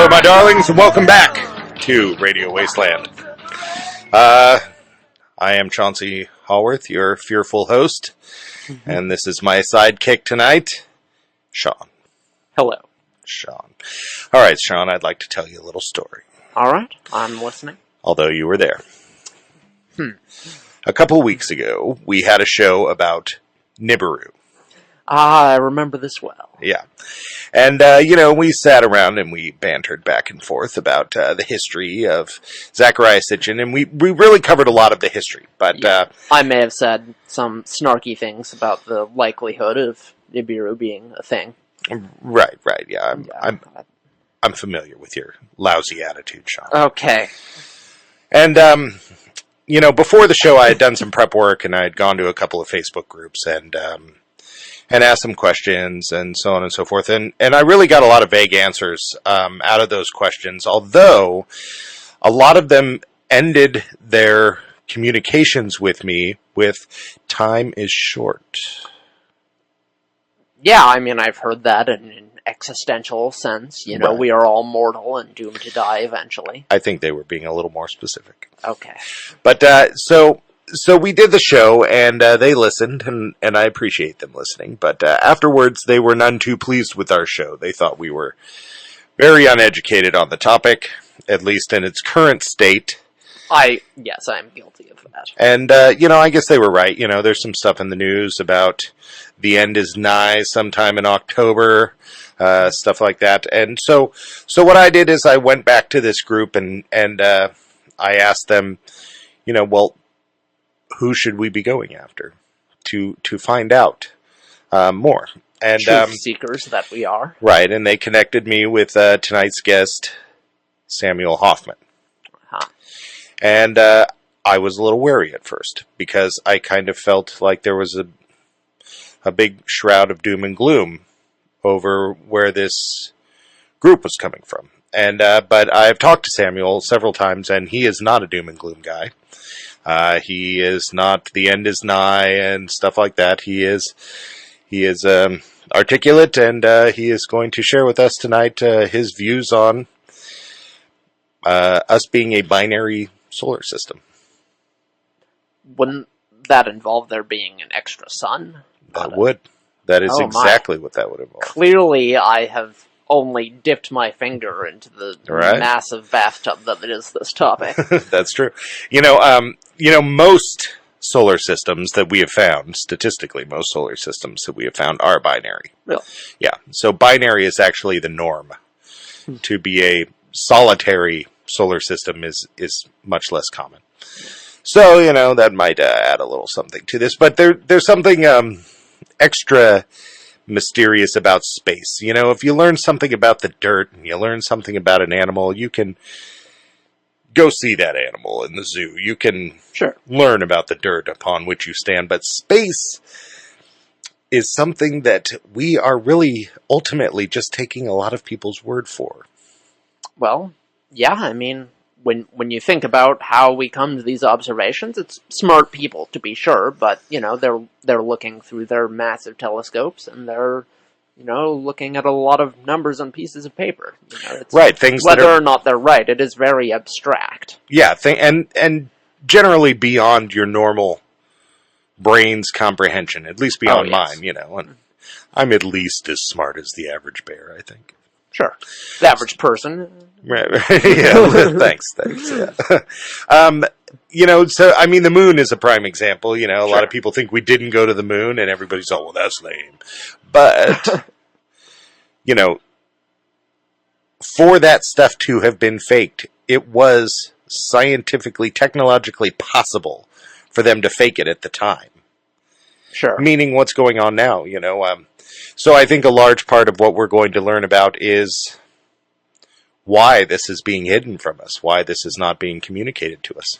Hello, my darlings, and welcome back to Radio Wasteland. I am Chauncey Haworth, your fearful host, and this is my sidekick tonight, Sean. Hello. Sean. All right, Sean, I'd like to tell you a little story. All right, I'm listening. Although you were there. A couple weeks ago, we had a show about Nibiru. I remember this well. Yeah. And, we sat around and we bantered back and forth about the history of Zachariah Sitchin, and we really covered a lot of the history. But I may have said some snarky things about the likelihood of Nibiru being a thing. Right, yeah. I'm familiar with your lousy attitude, Sean. Okay. And, before the show, I had done some prep work, and I had gone to a couple of Facebook groups and asked some questions and so on and so forth. And I really got a lot of vague answers out of those questions, although a lot of them ended their communications with me with, "Time is short." Yeah, I mean, I've heard that in an existential sense. Right. We are all mortal and doomed to die eventually. I think they were being a little more specific. Okay. But, So we did the show, and they listened, and I appreciate them listening. But afterwards, they were none too pleased with our show. They thought we were very uneducated on the topic, at least in its current state. Yes, I'm guilty of that. And, I guess they were right. There's some stuff in the news about the end is nigh sometime in October, stuff like that. And so what I did is I went back to this group, and I asked them, well, who should we be going after to find out more? And truth seekers that we are. Right, and they connected me with tonight's guest, Samuel Hofman. Uh-huh. And I was a little wary at first, because I kind of felt like there was a big shroud of doom and gloom over where this group was coming from. And but I've talked to Samuel several times, and he is not a doom and gloom guy. He is not, the end is nigh and stuff like that. He is articulate, and he is going to share with us tonight his views on us being a binary solar system. Wouldn't that involve there being an extra sun? That would. That is exactly what that would involve. Clearly, I have only dipped my finger into the massive bathtub that it is this topic. That's true. Most solar systems that we have found, statistically, most solar systems that we have found are binary. Really? Yeah. So binary is actually the norm. To be a solitary solar system is much less common. So, that might add a little something to this. But there's something extra mysterious about space. If you learn something about the dirt and you learn something about an animal, you can go see that animal in the zoo. You can learn about the dirt upon which you stand. But space is something that we are really ultimately just taking a lot of people's word for. Well, yeah, I mean, when you think about how we come to these observations, it's smart people, to be sure, but, they're looking through their massive telescopes, and they're, looking at a lot of numbers on pieces of paper. Right, things whether or not they're right, it is very abstract. Yeah, and generally beyond your normal brain's comprehension, at least beyond mine, and I'm at least as smart as the average bear, I think. Sure. The average person. Right. Yeah. Thanks. Yeah. So, I mean, the moon is a prime example. A lot of people think we didn't go to the moon, and everybody's, well, that's lame. But, for that stuff to have been faked, it was scientifically, technologically possible for them to fake it at the time. Sure. Meaning what's going on now, So I think a large part of what we're going to learn about is why this is being hidden from us, why this is not being communicated to us.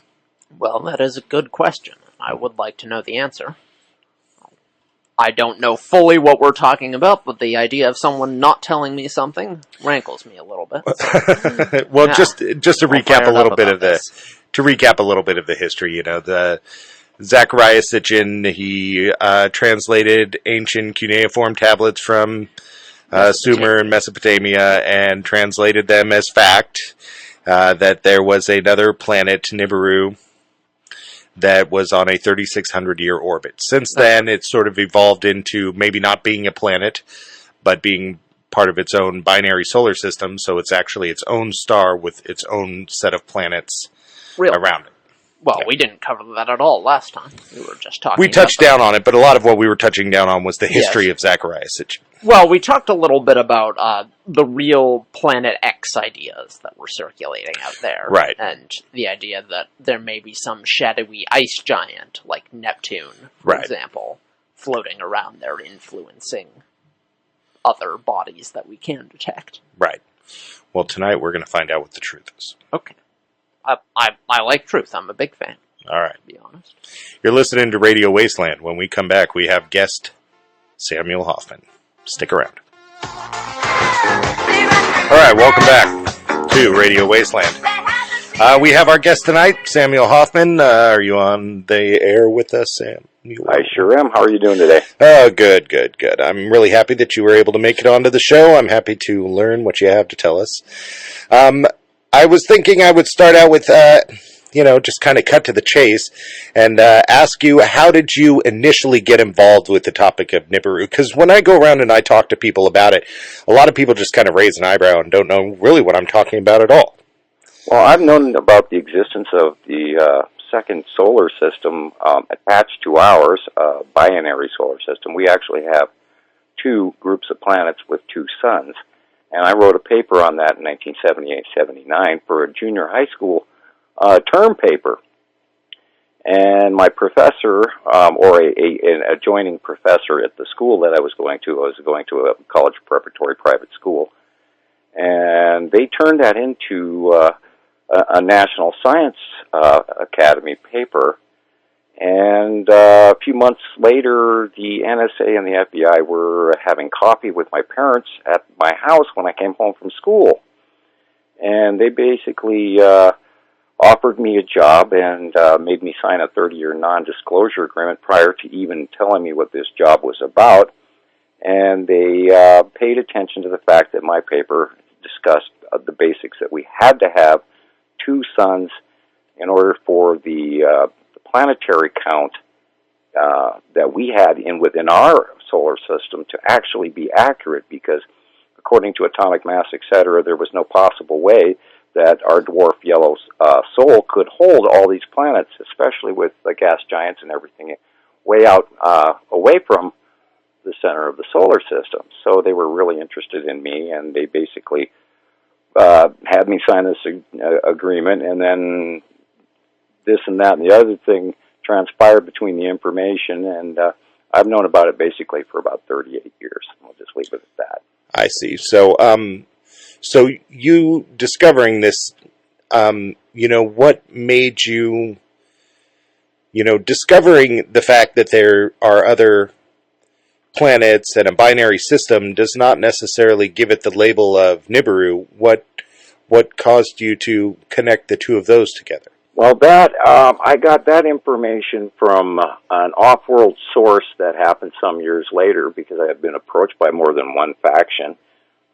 Well, that is a good question. I would like to know the answer. I don't know fully what we're talking about, but the idea of someone not telling me something rankles me a little bit. So. Well, just to recap a little bit of the history, the Zachariah Sitchin, he translated ancient cuneiform tablets from Sumer and Mesopotamia, and translated them as fact that there was another planet, Nibiru, that was on a 3,600-year orbit. Since then, it's sort of evolved into maybe not being a planet, but being part of its own binary solar system, so it's actually its own star with its own set of planets around it. Well, we didn't cover that at all last time. We were just talking. We touched down on it, but a lot of what we were touching down on was the history of Zacharias. Well, we talked a little bit about the real Planet X ideas that were circulating out there. Right. And the idea that there may be some shadowy ice giant, like Neptune, for example, floating around there influencing other bodies that we can detect. Right. Well, tonight we're going to find out what the truth is. Okay. I like truth. I'm a big fan. All right. To be honest. You're listening to Radio Wasteland. When we come back, we have guest Samuel Hofman. Stick around. All right, welcome back to Radio Wasteland. We have our guest tonight, Samuel Hofman. Are you on the air with us, Sam? I sure am. How are you doing today? Oh, good. I'm really happy that you were able to make it onto the show. I'm happy to learn what you have to tell us. I was thinking I would start out with, just kind of cut to the chase and ask you, how did you initially get involved with the topic of Nibiru? Because when I go around and I talk to people about it, a lot of people just kind of raise an eyebrow and don't know really what I'm talking about at all. Well, I've known about the existence of the second solar system attached to ours, binary solar system. We actually have two groups of planets with two suns. And I wrote a paper on that in 1978-79 for a junior high school term paper. And my professor, or an adjoining professor at the school that I was going to a college preparatory private school, and they turned that into a National Science Academy paper. And a few months later, the NSA and the FBI were having coffee with my parents at my house when I came home from school. And they basically offered me a job and made me sign a 30-year non-disclosure agreement prior to even telling me what this job was about. And they paid attention to the fact that my paper discussed the basics that we had to have two suns in order for the planetary count that we had within our solar system to actually be accurate, because according to atomic mass, etc., there was no possible way that our dwarf yellow soul could hold all these planets, especially with the gas giants and everything way out away from the center of the solar system. So they were really interested in me, and they basically had me sign this agreement, and then this and that and the other thing transpired between the information, and I've known about it basically for about 38 years. I'll just leave it at that. I see. So, so you discovering this, what made you, discovering the fact that there are other planets and a binary system does not necessarily give it the label of Nibiru. What caused you to connect the two of those together? Well, I got that information from an off-world source that happened some years later, because I had been approached by more than one faction.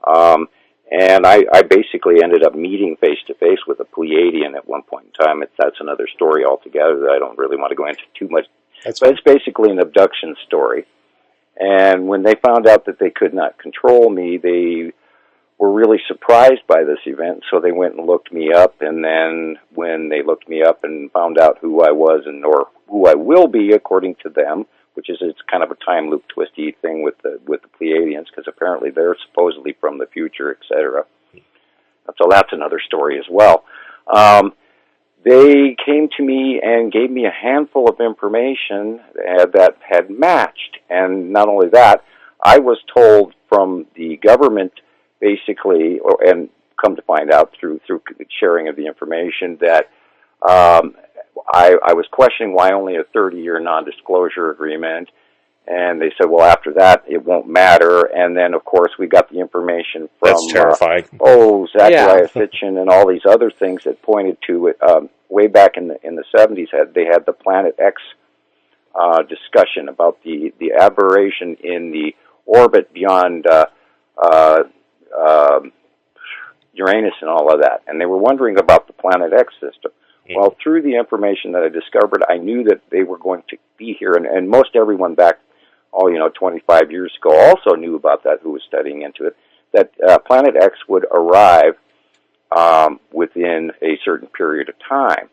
And I basically ended up meeting face-to-face with a Pleiadian at one point in time. That's another story altogether that I don't really want to go into too much. But it's basically an abduction story. And when they found out that they could not control me, they were really surprised by this event, so they went and looked me up, and then when they looked me up and found out who I was or who I will be according to them, which is it's kind of a time loop twisty thing with the Pleiadians, because apparently they're supposedly from the future, etc. So that's another story as well. They came to me and gave me a handful of information that had matched, and not only that, I was told from the government basically, and come to find out through sharing of the information, that I was questioning why only a 30-year non-disclosure agreement, and they said, well, after that, it won't matter. And then, of course, we got the information from That's terrifying. Zacharias Sitchin and all these other things that pointed to it. Way back in the 70s, they had the Planet X discussion about the aberration in the orbit beyond uh, Uranus and all of that, and they were wondering about the Planet X system. Well, through the information that I discovered, I knew that they were going to be here, and most everyone back, 25 years ago also knew about that, who was studying into it, that Planet X would arrive within a certain period of time.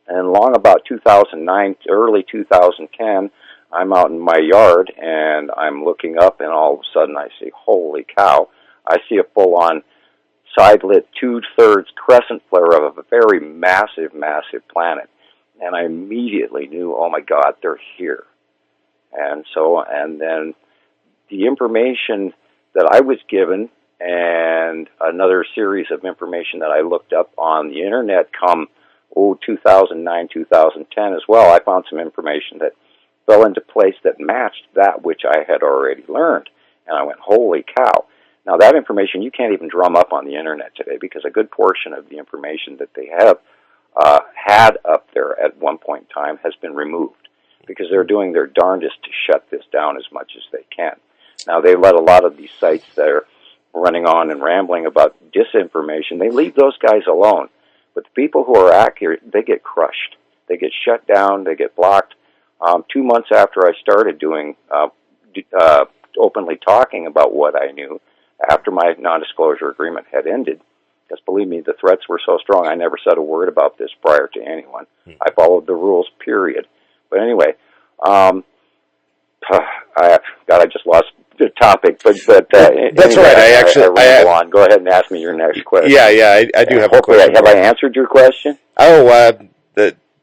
And long about 2009, early 2010, I'm out in my yard, and I'm looking up, and all of a sudden I see, holy cow, I see a full-on side-lit 2/3 crescent flare of a very massive, massive planet. And I immediately knew, oh my God, they're here. And then the information that I was given and another series of information that I looked up on the internet come 2009, 2010 as well, I found some information that fell into place that matched that which I had already learned. And I went, holy cow. Now, that information you can't even drum up on the internet today, because a good portion of the information that they have had up there at one point in time has been removed, because they're doing their darndest to shut this down as much as they can. Now, they let a lot of these sites that are running on and rambling about disinformation, they leave those guys alone. But the people who are accurate, they get crushed. They get shut down. They get blocked. 2 months after I started doing openly talking about what I knew, after my non-disclosure agreement had ended, because believe me, the threats were so strong, I never said a word about this prior to anyone. I followed the rules, period. But anyway, I just lost the topic. But that's anyway, right. I ramble on. Go ahead and ask me your next question. Yeah, I do have a question. Have I answered your question?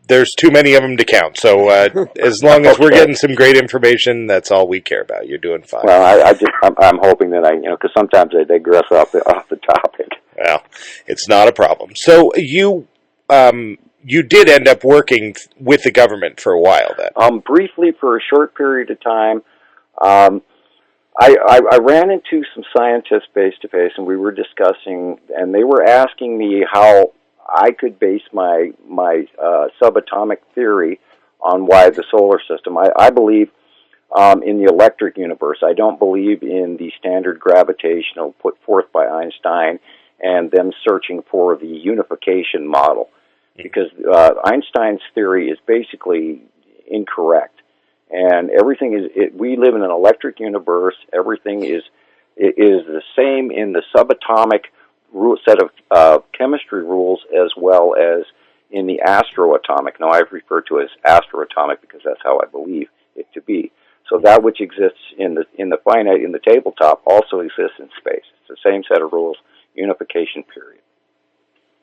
There's too many of them to count. So as long as we're getting some great information, that's all we care about. You're doing fine. Well, I'm hoping that because sometimes I digress off the topic. Well, it's not a problem. So you did end up working with the government for a while then. Briefly, for a short period of time. I ran into some scientists face to face, and we were discussing, and they were asking me how I could base my subatomic theory on why the solar system. I believe in the electric universe. I don't believe in the standard gravitational put forth by Einstein and them searching for the unification model, because Einstein's theory is basically incorrect. And everything is, we live in an electric universe. Everything is the same in the subatomic set of chemistry rules as well as in the astroatomic. Now, I've referred to it as astroatomic because that's how I believe it to be. So that which exists in the finite, in the tabletop, also exists in space. It's the same set of rules, unification period.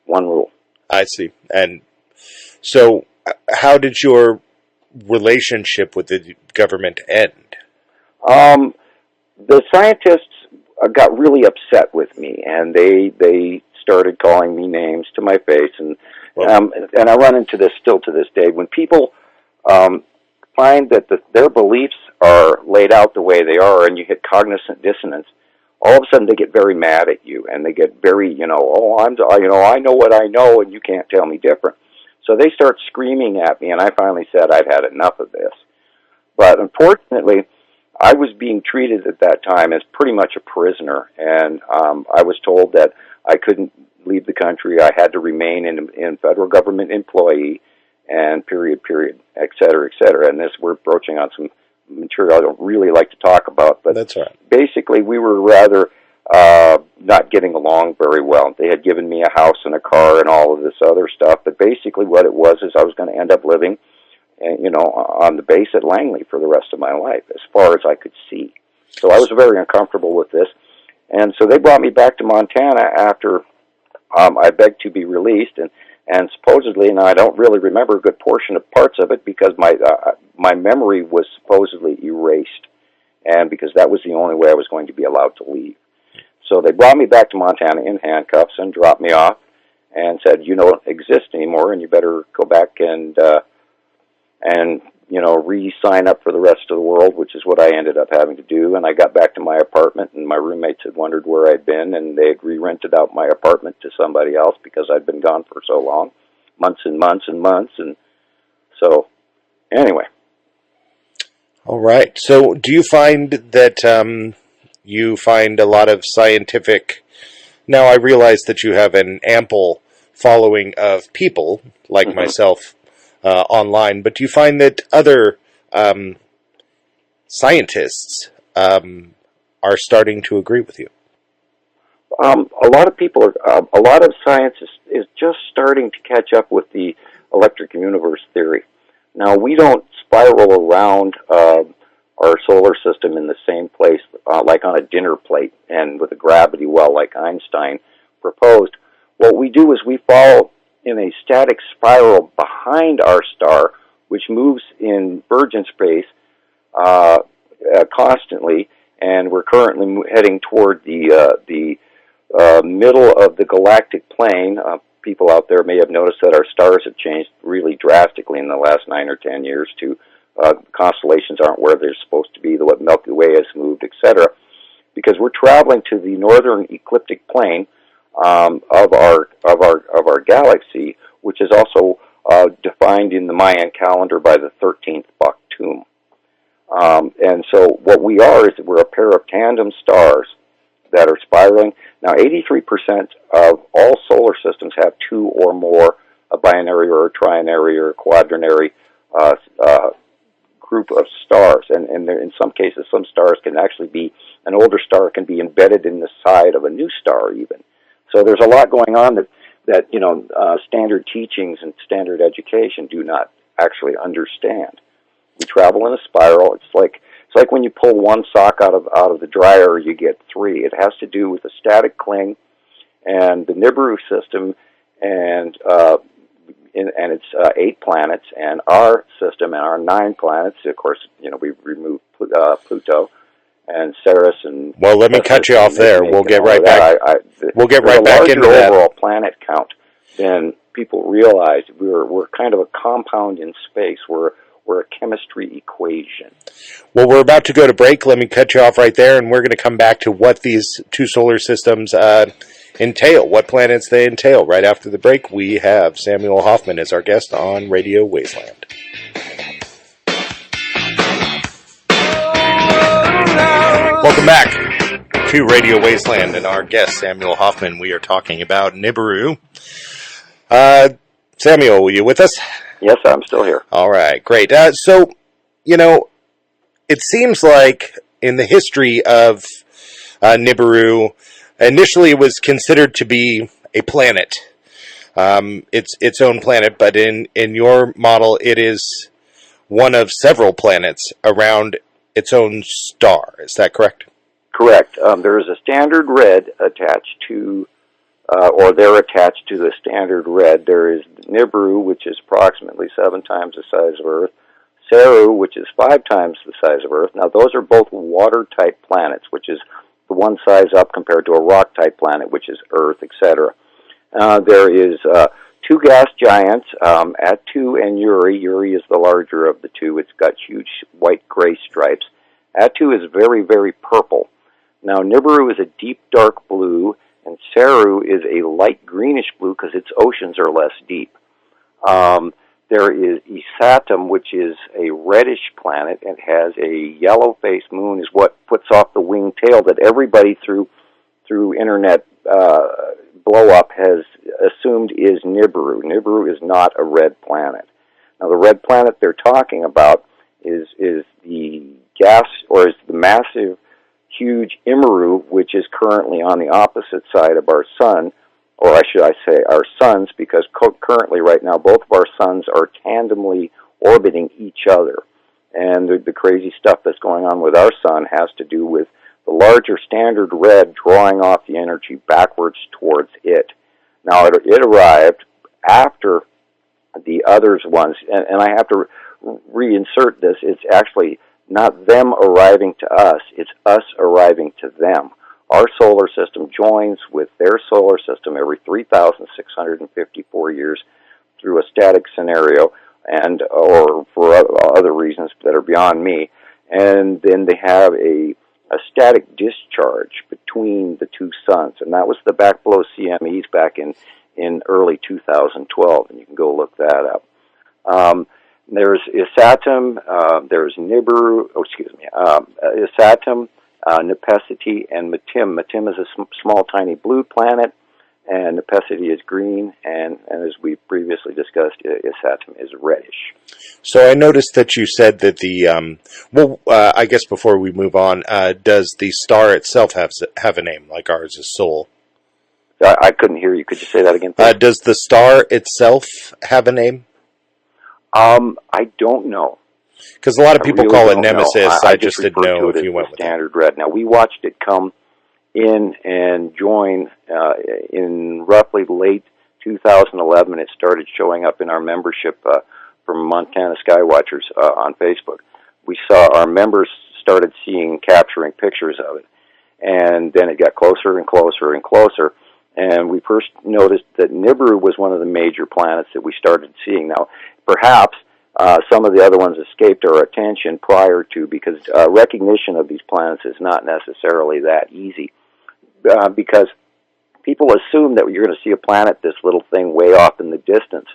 One rule. I see. And so how did your relationship with the government end? The scientists got really upset with me, and they started calling me names to my face, and I run into this still to this day. When people find that their beliefs are laid out the way they are, and you hit cognizant dissonance, all of a sudden they get very mad at you, and they get very, I know what I know, and you can't tell me different. So they start screaming at me, and I finally said I'd had enough of this. But unfortunately, I was being treated at that time as pretty much a prisoner, and I was told that I couldn't leave the country. I had to remain in federal government employee, and period, et cetera, et cetera. And this, we're broaching on some material I don't really like to talk about, but that's right. Basically, we were rather not getting along very well. They had given me a house and a car and all of this other stuff, but basically what it was is I was going to end up living on the base at Langley for the rest of my life, as far as I could see. So I was very uncomfortable with this. And so they brought me back to Montana after I begged to be released, and supposedly, and I don't really remember a good portion of parts of it because my memory was supposedly erased, and because that was the only way I was going to be allowed to leave. So they brought me back to Montana in handcuffs and dropped me off and said, you don't exist anymore, and you better go back and re-sign up for the rest of the world, which is what I ended up having to do. And I got back to my apartment, and my roommates had wondered where I'd been, and they had re-rented out my apartment to somebody else because I'd been gone for so long, months and months and months. And so, anyway. All right. So do you find that you find a lot of scientific... Now, I realize that you have an ample following of people, like myself, online, but do you find that other scientists are starting to agree with you? A lot of people, a lot of science is just starting to catch up with the electric universe theory. Now, we don't spiral around our solar system in the same place, like on a dinner plate and with a gravity well like Einstein proposed. What we do is we fall in a static spiral behind our star, which moves in virgin space constantly, and we're currently heading toward the middle of the galactic plane. People out there may have noticed that our stars have changed really drastically in the last 9 or 10 years. To constellations aren't where they're supposed to be. The Milky Way has moved, etc. Because we're traveling to the northern ecliptic plane of our galaxy, which is also defined in the Mayan calendar by the 13th Baktum. And so what we are is that we're a pair of tandem stars that are spiraling. Now, 83% of all solar systems have two or more, a binary or a trinary or a quaternary group of stars. And in some cases, some stars can actually be, an older star can be embedded in the side of a new star even. So there's a lot going on that standard teachings and standard education do not actually understand. We travel in a spiral. It's like when you pull one sock out of the dryer, you get three. It has to do with the static cling and the Nibiru system, and its 8 planets, and our system and our 9 planets. Of course, we removed Pluto and Ceres and. Well, let me cut you off there. We'll get right back. We'll get right back into that. Overall planet count than people realize. We're kind of a compound in space. We're a chemistry equation. Well, we're about to go to break. Let me cut you off right there, and we're going to come back to what these two solar systems entail, what planets they entail. Right after the break, we have Samuel Hofman as our guest on Radio Wasteland. Welcome back to Radio Wasteland and our guest, Samuel Hofman. We are talking about Nibiru. Samuel, were you with us? Yes, I'm still here. All right, great. So, it seems like in the history of Nibiru, initially it was considered to be a planet, its own planet, but in your model, it is one of several planets around its own star. Is that correct? Correct. There is a standard red attached to, or they're attached to the standard red. There is Nibiru, which is approximately 7 times the size of Earth. Ceru, which is 5 times the size of Earth. Now, those are both water-type planets, which is the one size up compared to a rock-type planet, which is Earth, etc. There is 2 gas giants, Attu and Uri. Uri is the larger of the two. It's got huge white-gray stripes. Attu is very, very purple. Now, Nibiru is a deep dark blue, and Ceru is a light greenish blue because its oceans are less deep. There is Isatum, which is a reddish planet and has a yellow-faced moon, is what puts off the winged tail that everybody through internet blow-up has assumed is Nibiru. Nibiru is not a red planet. Now, the red planet they're talking about is the gas, or is the massive, huge Nibiru, which is currently on the opposite side of our sun, or should I say our suns, because currently right now both of our suns are tandemly orbiting each other. And the crazy stuff that's going on with our sun has to do with the larger standard red drawing off the energy backwards towards it. Now, it arrived after the others ones, and I have to reinsert this. It's actually not them arriving to us, it's us arriving to them. Our solar system joins with their solar system every 3,654 years through a static scenario, and or for other reasons that are beyond me. And then they have a static discharge between the two suns, and that was the backblow CMEs back in early 2012, and you can go look that up. There's Isatum, there's Nibiru, Isatum, Nepesity, and Matim. Matim is a small, tiny blue planet, and Nepesity is green, and as we previously discussed, Isatum is reddish. So I noticed that you said that I guess before we move on, does the star itself have a name, like ours is Sol? I couldn't hear you. Could you say that again, please? Does the star itself have a name? I don't know. Because a lot of people really call it Nemesis. I just didn't refer know to if it you as went the with standard red. Now, we watched it come in and join in roughly late 2011. It started showing up in our membership from Montana Skywatchers on Facebook. We saw our members started capturing pictures of it, and then it got closer and closer and closer. And we first noticed that Nibiru was one of the major planets that we started seeing. Now, perhaps some of the other ones escaped our attention prior to, because recognition of these planets is not necessarily that easy, because people assume that you're going to see a planet, this little thing way off in the distance.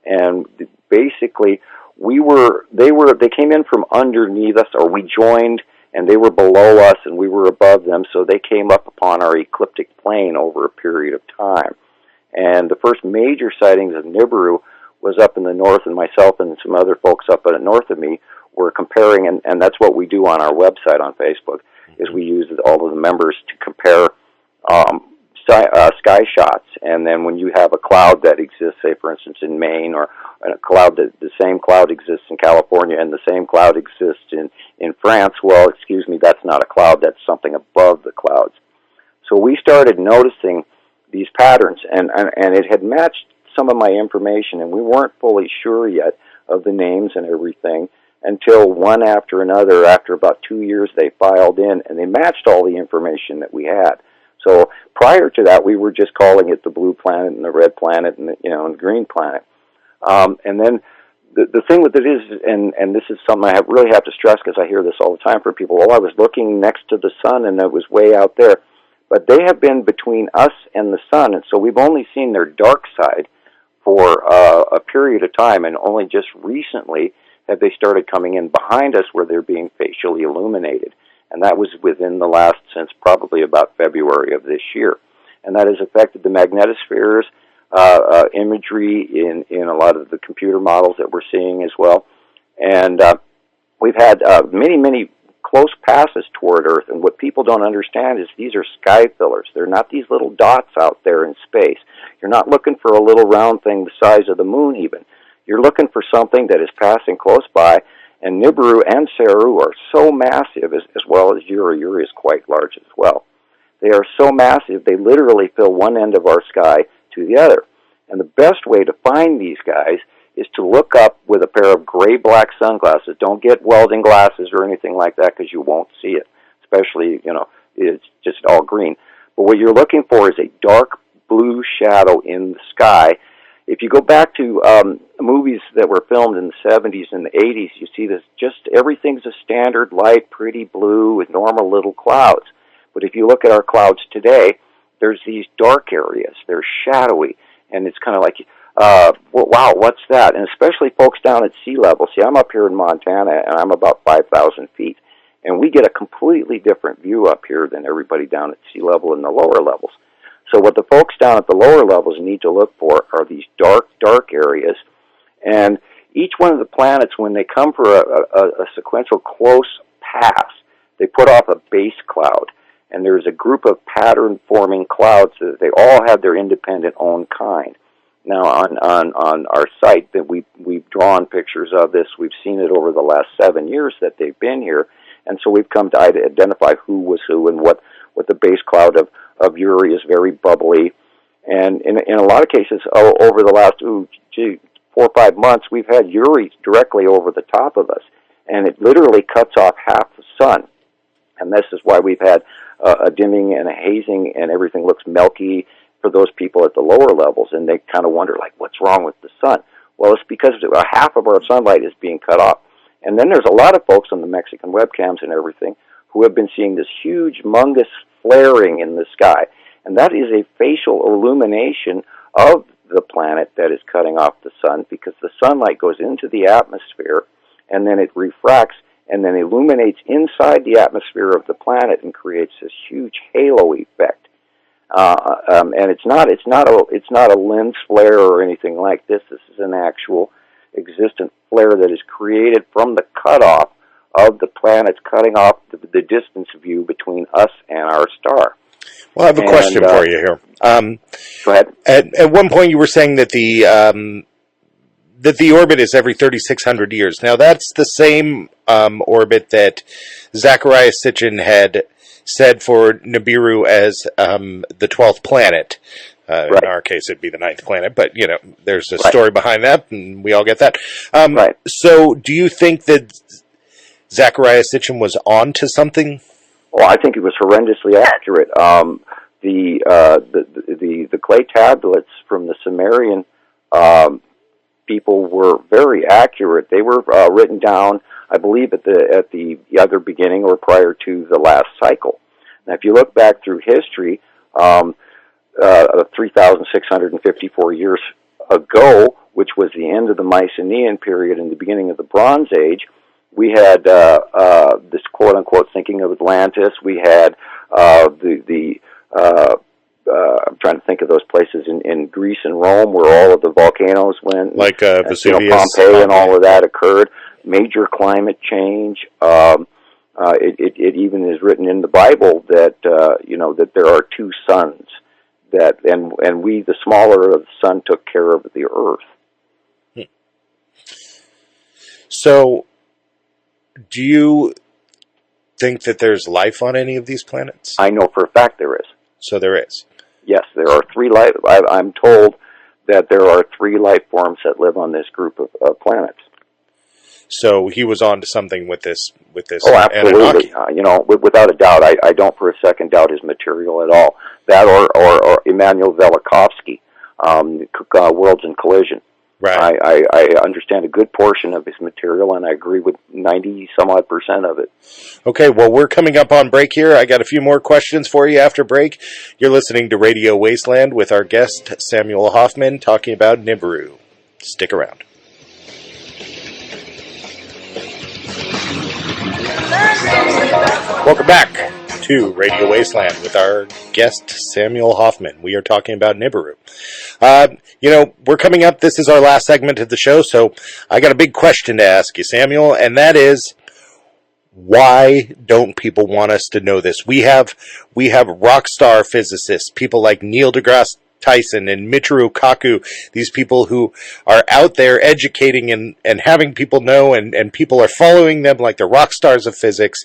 And basically, they came in from underneath us, or we joined, and they were below us, and we were above them, so they came up upon our ecliptic plane over a period of time. And the first major sightings of Nibiru was up in the north, and myself and some other folks up north of me were comparing, and that's what we do on our website on Facebook, is we use all of the members to compare sky shots. And then when you have a cloud that exists, say for instance in Maine, or a cloud that the same cloud exists in California and the same cloud exists in France, well, excuse me, that's not a cloud, that's something above the clouds. So we started noticing these patterns, and it had matched some of my information, and we weren't fully sure yet of the names and everything until one after another, after about 2 years, they filed in, and they matched all the information that we had. So prior to that, we were just calling it the blue planet and the red planet and and the green planet. And then the thing with it is, and this is something I really have to stress because I hear this all the time from people. Well, I was looking next to the sun and it was way out there, but they have been between us and the sun, and so we've only seen their dark side for a period of time, and only just recently have they started coming in behind us where they're being facially illuminated. And that was within the last, since probably about February of this year. And that has affected the magnetospheres, imagery in a lot of the computer models that we're seeing as well. And we've had many close passes toward Earth. And what people don't understand is these are sky fillers. They're not these little dots out there in space. You're not looking for a little round thing the size of the moon even. You're looking for something that is passing close by. And Nibiru and Saru are so massive, as well as Uri. Uri is quite large as well. They are so massive, they literally fill one end of our sky to the other. And the best way to find these guys is to look up with a pair of gray-black sunglasses. Don't get welding glasses or anything like that because you won't see it, especially, it's just all green. But what you're looking for is a dark blue shadow in the sky. If you go back to movies that were filmed in the 70s and the 80s, you see this, just everything's a standard light, pretty blue with normal little clouds. But if you look at our clouds today, there's these dark areas. They're shadowy, and it's kind of like, wow, what's that? And especially folks down at sea level. See, I'm up here in Montana, and I'm about 5,000 feet, and we get a completely different view up here than everybody down at sea level in the lower levels. So what the folks down at the lower levels need to look for are these dark areas. And each one of the planets, when they come for a sequential close pass, they put off a base cloud. And there's a group of pattern-forming clouds that they all have their independent own kind. Now, on our site that we've drawn pictures of this, we've seen it over the last 7 years that they've been here. And so we've come to identify who was who and what the base cloud of Uri is very bubbly. And in a lot of cases, over the last 4 or 5 months, we've had Uri directly over the top of us. And it literally cuts off half the sun. And this is why we've had a dimming and a hazing, and everything looks milky for those people at the lower levels. And they kind of wonder, like, what's wrong with the sun? Well, it's because half of our sunlight is being cut off. And then there's a lot of folks on the Mexican webcams and everything who have been seeing this huge, humongous flaring in the sky. And that is a facial illumination of the planet that is cutting off the sun, because the sunlight goes into the atmosphere and then it refracts and then illuminates inside the atmosphere of the planet and creates this huge halo effect. And it's not a lens flare or anything like this. This is an actual existent flare that is created from the cutoff of the planets, cutting off the distance view between us and our star. Well, I have a question for you here. Go ahead. At one point, you were saying that the orbit is every 3,600 years. Now, that's the same orbit that Zecharia Sitchin had said for Nibiru as the 12th planet. Right. In our case, it'd be the 9th planet, but, there's a story behind that, and we all get that. Right. So, do you think that Zecharia Sitchin was on to something? Well, I think it was horrendously accurate. The clay tablets from the Sumerian people were very accurate. They were written down, I believe, at the other beginning or prior to the last cycle. Now, if you look back through history, 3,654 years ago, which was the end of the Mycenaean period and the beginning of the Bronze Age, we had this quote-unquote sinking of Atlantis. We had I'm trying to think of those places in Greece and Rome where all of the volcanoes went. Like Vesuvius. Pompeii and all of that occurred. Major climate change. It even is written in the Bible that that there are two suns. And we, the smaller of the sun, took care of the earth. So, do you think that there's life on any of these planets? I know for a fact there is. So there is? Yes, there are 3 life. I'm told that there are 3 life forms that live on this group of planets. So he was on to something with this. Oh, absolutely. Without a doubt, I don't for a second doubt his material at all. That or Immanuel Velikovsky, Worlds in Collision. Right. I understand a good portion of his material, and I agree with 90-some-odd% of it. Okay, well, we're coming up on break here. I got a few more questions for you after break. You're listening to Radio Wasteland with our guest, Samuel Hofman, talking about Nibiru. Stick around. Welcome back to Radio Wasteland with our guest, Samuel Hofman. We are talking about Nibiru. We're coming up. This is our last segment of the show, so I got a big question to ask you, Samuel, and that is, why don't people want us to know this? We have rock star physicists, people like Neil deGrasse Tyson and Michio Kaku, these people who are out there educating and having people know, and people are following them like the rock stars of physics.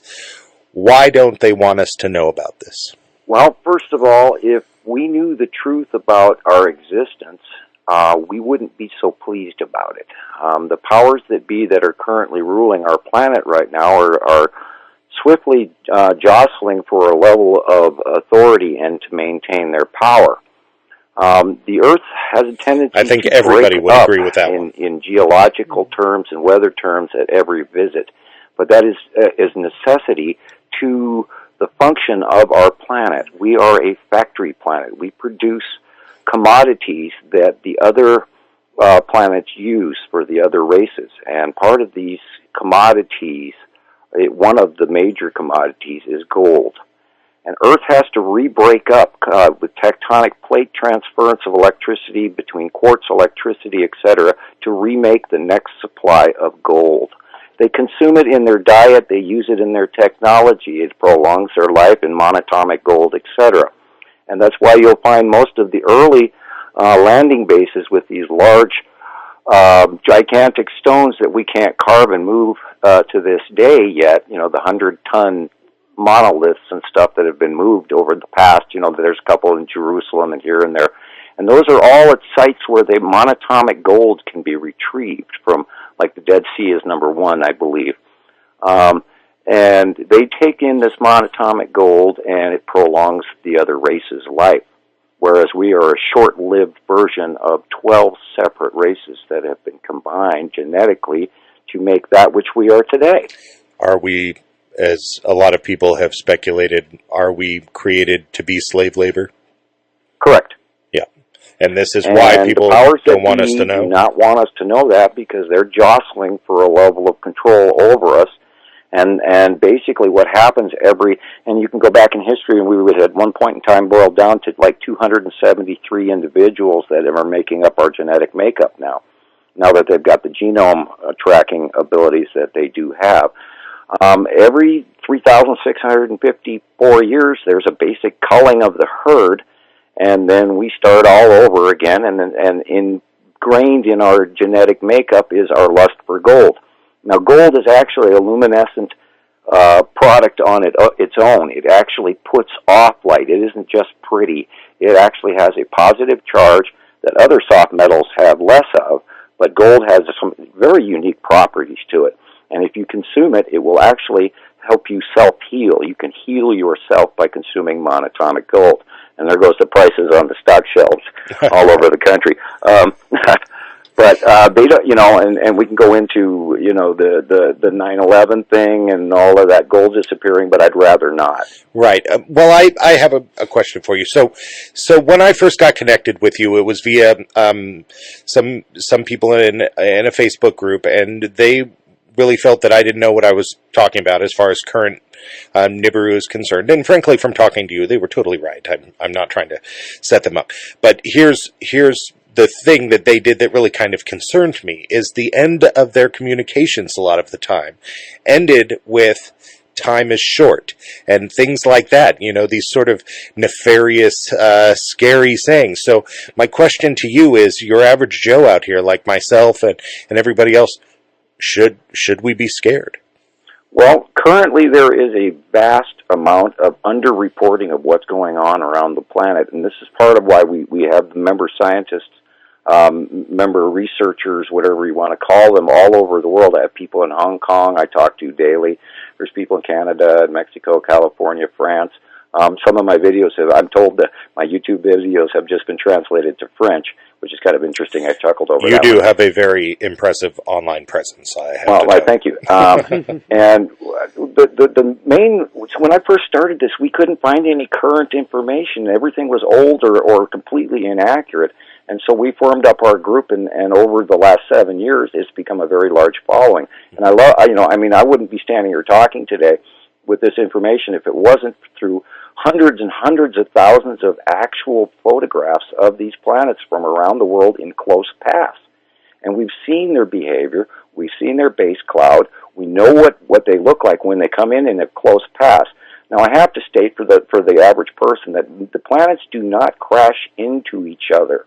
Why don't they want us to know about this? Well, first of all, if we knew the truth about our existence, we wouldn't be so pleased about it. The powers that be that are currently ruling our planet right now are swiftly jostling for a level of authority and to maintain their power. The Earth has a tendency I think to everybody break would up agree with that one. In geological terms and weather terms at every visit. But that is necessity to the function of our planet. We are a factory planet. We produce commodities that the other planets use for the other races. And part of these commodities, one of the major commodities, is gold. And Earth has to re-break up with tectonic plate transference of electricity between quartz electricity, etc., to remake the next supply of gold. They consume it in their diet, they use it in their technology, it prolongs their life in monatomic gold, etc. And that's why you'll find most of the early landing bases with these large, gigantic stones that we can't carve and move to this day yet, the 100-ton monoliths and stuff that have been moved over the past, there's a couple in Jerusalem and here and there. And those are all at sites where the monatomic gold can be retrieved from, like the Dead Sea is number 1, I believe. And they take in this monatomic gold and it prolongs the other race's life. Whereas we are a short-lived version of 12 separate races that have been combined genetically to make that which we are today. Are we, as a lot of people have speculated, are we created to be slave labor? Correct. Yeah. And this is why people don't want us to know? Do not want us to know that because they're jostling for a level of control over us. And basically what happens and you can go back in history, and we would at one point in time boil down to like 273 individuals that are making up our genetic makeup now that they've got the genome tracking abilities that they do have. Every 3,654 years, there's a basic culling of the herd, and then we start all over again, and ingrained in our genetic makeup is our lust for gold. Now, gold is actually a luminescent product on its own. It actually puts off light. It isn't just pretty. It actually has a positive charge that other soft metals have less of, but gold has some very unique properties to it. And if you consume it, it will actually help you self-heal. You can heal yourself by consuming monatomic gold. And there goes the prices on the stock shelves all over the country. But they don't, and we can go into, the 9/11 thing and all of that gold disappearing, but I'd rather not. Right. Well, I have a question for you. So when I first got connected with you, it was via some people in a Facebook group, and they really felt that I didn't know what I was talking about as far as current Nibiru is concerned. And frankly, from talking to you, they were totally right. I'm not trying to set them up. But here's the thing that they did that really kind of concerned me is the end of their communications a lot of the time ended with time is short and things like that, these sort of nefarious, scary sayings. So my question to you is, your average Joe out here like myself and everybody else, should we be scared? Well, currently there is a vast amount of underreporting of what's going on around the planet, and this is part of why we have the member scientists, member researchers, whatever you want to call them, all over the world. I have people in Hong Kong I talk to daily. There's people in Canada, Mexico, California, France. Some of my videos I'm told that my YouTube videos have just been translated to French, which is kind of interesting. I chuckled over that. You do have a very impressive online presence, I thank you. And the main, when I first started this, we couldn't find any current information. Everything was old or completely inaccurate. And so we formed up our group, and over the last 7 years, it's become a very large following. And I wouldn't be standing here talking today with this information if it wasn't through hundreds and hundreds of thousands of actual photographs of these planets from around the world in close pass. And we've seen their behavior, we've seen their base cloud, we know what they look like when they come in a close pass. Now, I have to state for the average person that the planets do not crash into each other.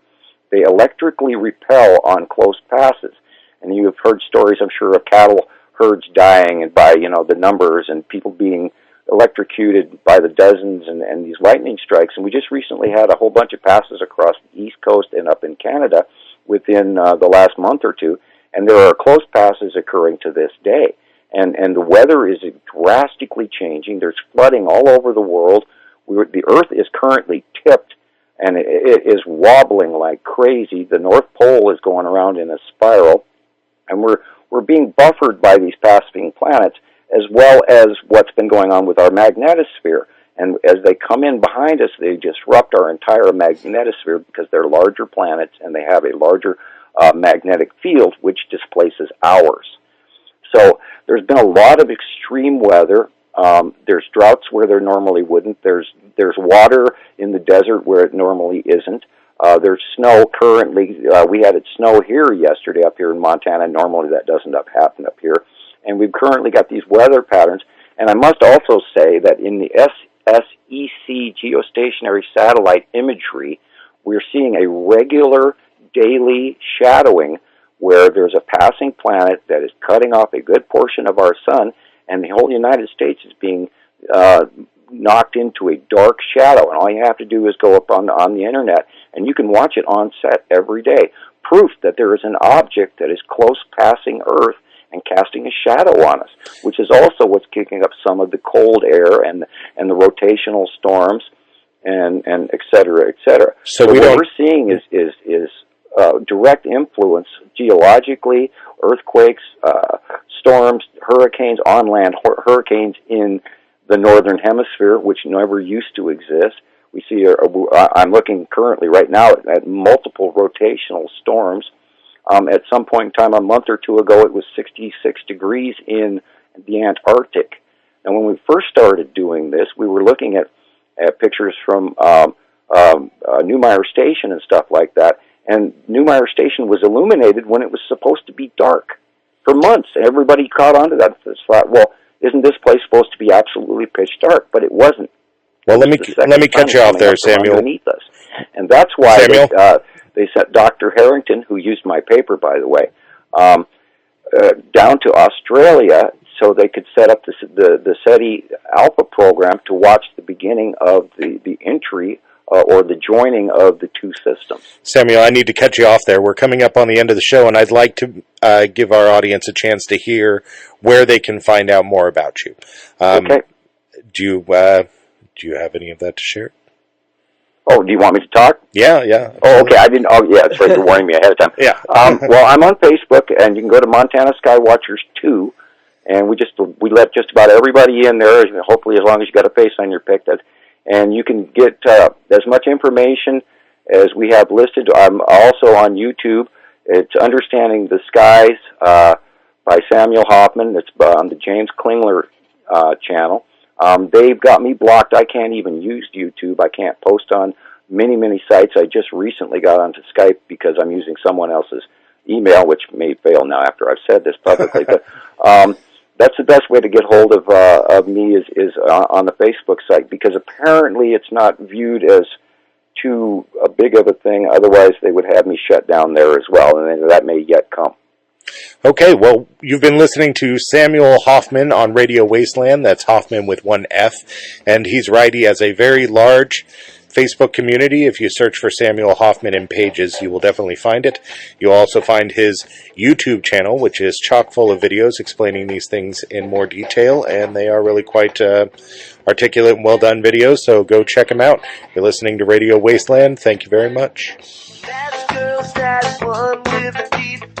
They electrically repel on close passes. And you have heard stories, I'm sure, of cattle herds dying and by, the numbers, and people being electrocuted by the dozens and these lightning strikes. And we just recently had a whole bunch of passes across the East Coast and up in Canada within the last month or two. And there are close passes occurring to this day. And the weather is drastically changing. There's flooding all over the world. The Earth is currently tipped, and it is wobbling like crazy. The North Pole is going around in a spiral, and we're being buffered by these passing planets, as well as what's been going on with our magnetosphere. And as they come in behind us, they disrupt our entire magnetosphere because they're larger planets and they have a larger magnetic field, which displaces ours. So there's been a lot of extreme weather. There's droughts where there normally wouldn't. There's water in the desert where it normally isn't. There's snow currently. We had it snow here yesterday up here in Montana. Normally that doesn't happen up here. And we've currently got these weather patterns. And I must also say that in the SEC geostationary satellite imagery, we're seeing a regular daily shadowing where there's a passing planet that is cutting off a good portion of our sun, and the whole United States is being knocked into a dark shadow. And all you have to do is go up on the internet, and you can watch it on set every day. Proof that there is an object that is close passing Earth and casting a shadow on us, which is also what's kicking up some of the cold air and the rotational storms and et cetera, et cetera. So what we're seeing is direct influence geologically, earthquakes, storms, hurricanes on land, hurricanes in the northern hemisphere, which never used to exist. We see, I'm looking currently right now at multiple rotational storms. At some point in time, a month or two ago, it was 66 degrees in the Antarctic. And when we first started doing this, we were looking at pictures from Newmeyer Station and stuff like that. And Newmeyer Station was illuminated when it was supposed to be dark for months. Everybody caught on to that. Thought, well, isn't this place supposed to be absolutely pitch dark? But it wasn't. Well, let me cut you off there, Samuel. Underneath us. And that's why they sent Dr. Harrington, who used my paper, by the way, down to Australia so they could set up the SETI Alpha program to watch the beginning of the entry or the joining of the two systems. Samuel, I need to cut you off there. We're coming up on the end of the show, and I'd like to give our audience a chance to hear where they can find out more about you. Okay. Do you have any of that to share? Oh, do you want me to talk? Yeah. Oh, okay. I didn't. Oh, yeah. That's right. You're warning me ahead of time. Yeah. Well, I'm on Facebook, and you can go to Montana Skywatchers 2, and we let just about everybody in there. Hopefully, as long as you got a face on your pic, and you can get as much information as we have listed. I'm also on YouTube. It's Understanding the Skies by Samuel Hofman. It's on the James Klingler channel. They've got me blocked. I can't even use YouTube. I can't post on many sites. I just recently got onto Skype because I'm using someone else's email, which may fail now after I've said this publicly. But that's the best way to get hold of me is on the Facebook site, because apparently it's not viewed as too big of a thing. Otherwise, they would have me shut down there as well, and that may yet come. Okay, well, you've been listening to Samuel Hofman on Radio Wasteland. That's Hofman with one F. And he's right, he has a very large Facebook community. If you search for Samuel Hofman in pages, you will definitely find it. You'll also find his YouTube channel, which is chock full of videos explaining these things in more detail, and they are really quite articulate and well-done videos, so go check them out. You're listening to Radio Wasteland. Thank you very much. That girl's that one with the deep